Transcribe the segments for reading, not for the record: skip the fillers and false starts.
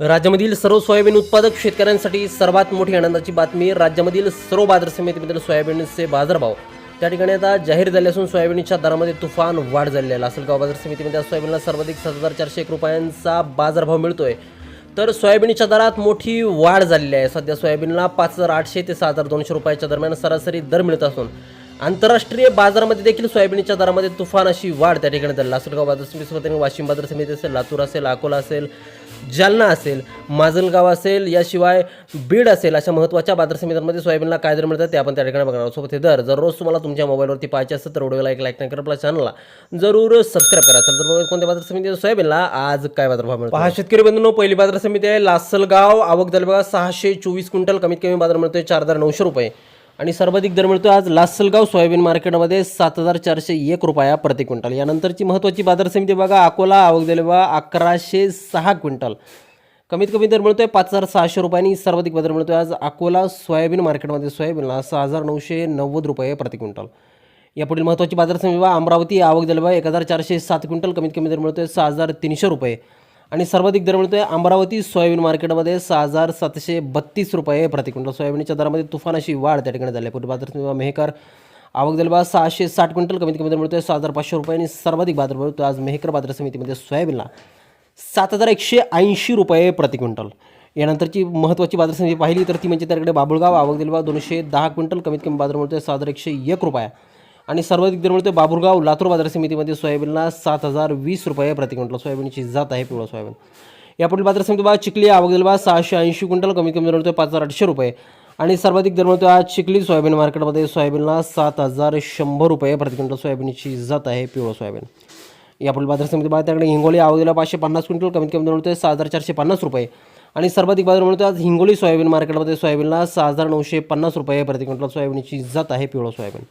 राज्यामधील सर्व सोयाबीन उत्पादक शेतकऱ्यांसाठी सर्वात मोठी आनंदाची बातमी. राज्यामधील सर्व बाजार समितीमधील सोयाबीनचे बाजारभाव त्या ठिकाणी आता जाहीर झाले असून सोयाबीनच्या दरामध्ये तुफान वाढ झालेली आहे. लासलगाव बाजार समितीमध्ये सोयाबीनला सर्वाधिक 7,401 रुपयांचा बाजारभाव मिळतोय. तर सोयाबीनच्या दरात मोठी वाढ झालेली आहे. सध्या सोयाबीनला 5,800 ते 6,200 रुपयाच्या दरम्यान सरासरी दर मिळत असून आंतरराष्ट्रीय बाजारामध्ये देखील सोयाबीनच्या दरामध्ये तुफान अशी वाढ त्या ठिकाणी झाली. लासलगाव बाजार समितीसोबत वाशिम बाजार समिती असेल, लातूर असेल, अकोला असेल, जालना असेल, माजलगाव असेल, याशिवाय बीड असेल, अशा महत्त्वाच्या बाजार समित्यांमध्ये सोयाबीनला काय दर मिळतात ते आपण त्या ठिकाणी बघणार आहोत. सोबत हे दर जर रोज तुम्हाला तुमच्या मोबाईलवरती पाहायचे असेल तर व्हिडिओला एक लाईक नाही करा, आपल्या चॅनलला जरूर सबस्क्राईब करा. तर कोणत्या बाजार समिती सोयाबीनला आज काय बाजारभाव मिळतो पहा शेतकरी बंधूंनो. पहिली बाजार समिती आहे लासलगाव. आवक झाली बघा 624 क्विंटल. कमीत कमी बाजार मिळतोय 4,900 रुपये आणि सर्वाधिक दर मिळतो आज लासलगाव सोयाबीन मार्केटमध्ये 7,401 रुपया प्रति क्विंटल. यानंतरची महत्त्वाची बाजार समिती बघा अकोला. आवक झाली बघा 1,106 क्विंटल. कमीत कमी दर मिळतोय 5,600 रुपयांनी. सर्वाधिक बाजार मिळतोय आज अकोला सोयाबीन मार्केटमध्ये सोयाबीनला 6,990 रुपये प्रति क्विंटल. यापुढील महत्त्वाची बाजार समिती बघा अमरावती. आवक झाली बघा 1,407 क्विंटल. कमीत कमी दर मिळतोय 6,300 रुपये आणि सर्वाधिक दर मिळतोय अमरावती सोयाबीन मार्केटमध्ये 6,732 रुपये प्रति क्विंटल. सोयाबीनच्या दरामध्ये तुफान अशी वाढ त्या ठिकाणी झाली. पुढे बाजार समिती मेहकर. आवक झाली बघा 660 क्विंटल. कमीत कमी दर मिळतोय 6,500 रुपये आणि सर्वाधिक बाजार मिळतोय आज मेहकर बाजार समितीमध्ये सोयाबीनला 7,180 रुपये प्रति क्विंटल. यानंतरची महत्त्वाची बाजार समिती पाहिली तर ती म्हणजे त्याकडे बाबुळगाव. आवक दिली बघा 210 क्विंटल. कमीत कमी बाजार मिळतोय 6,101 रुपया आणि सर्वाधिक दर मिळतोय बाबुळगाव लातूर बाजार समितीमध्ये सोयाबीनला 7,020 रुपये प्रति क्विंटल. सोयाबीनची जात आहे पिवळा सोयाबीन. यापुढील बाजार समिती बघा चिखली. आवक दिली बघा 680 क्विंटल. कमीत कमी दर मिळतोय 5,800 रुपये आणि सर्वाधिक दर मिळतोय आज चिखली सोयाबीन मार्केटमध्ये सोयाबीनला 7,100 रुपये प्रति क्विंटल. सोयाबीनची जात आहे पिवळा सोयाबीन. यापुढील बाजार समिती बघा त्याकडे हिंगोली. आवक दिला 550 क्विंटल. कमीत कमी दर मिळतोय 6,450 रुपये आणि सर्वाधिक बाजार मिळतोय आज हिंगोली सोयाबीन मार्केटमध्ये सोयाबीनला 6,950 रुपये प्रति क्विंटल. सोयाबीनची जात आहे पिवळा सोयाबीन.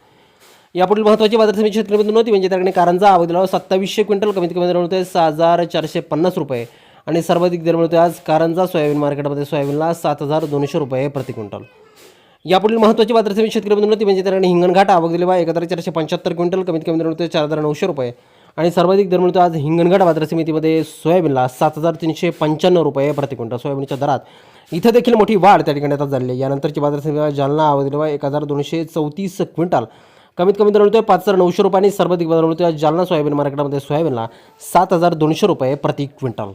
यापुढील महत्त्वाची बाजार समिती शेतकरी बंधू नव्हती म्हणजे त्याकडे कारंजा. आवक दिला 2700 क्विंटल. कमीत कमी दर मिळतोय 6,450 रुपये आणि सर्वाधिक दर मिळतोय आज कारंजा सोयाबीन मार्केटमध्ये सोयाबीनला 7,200 रुपये प्रति क्विंटल. यापुढील महत्त्वाची बाजार समिती शेतकरी बंधू नव्हती म्हणजे त्याकडे हिंगणघाट. आवक दिली बघा 1,475 क्विंटल. कमीत कमी दर मिळतोय 4,900 रुपये आणि सर्वाधिक दर मिळतो आज हिंगणघाट बाजार समितीमध्ये सोयाबीनला 7,395 रुपये प्रति क्विंटल. सोयाबीनच्या दरात इथं देखील मोठी वाढ त्या ठिकाणी आता झाली आहे. यानंतरची बाजार समिती जालना. आवक दिली बघा 1,234 क्विंटल. कमीत कमी दर मिळतोय 5,900 रुपये आणि सर्वाधिक बाजार मिळतोय जालना सोयाबीन मार्केटमध्ये सोयाबीनला 7,200 रुपये प्रति क्विंटल.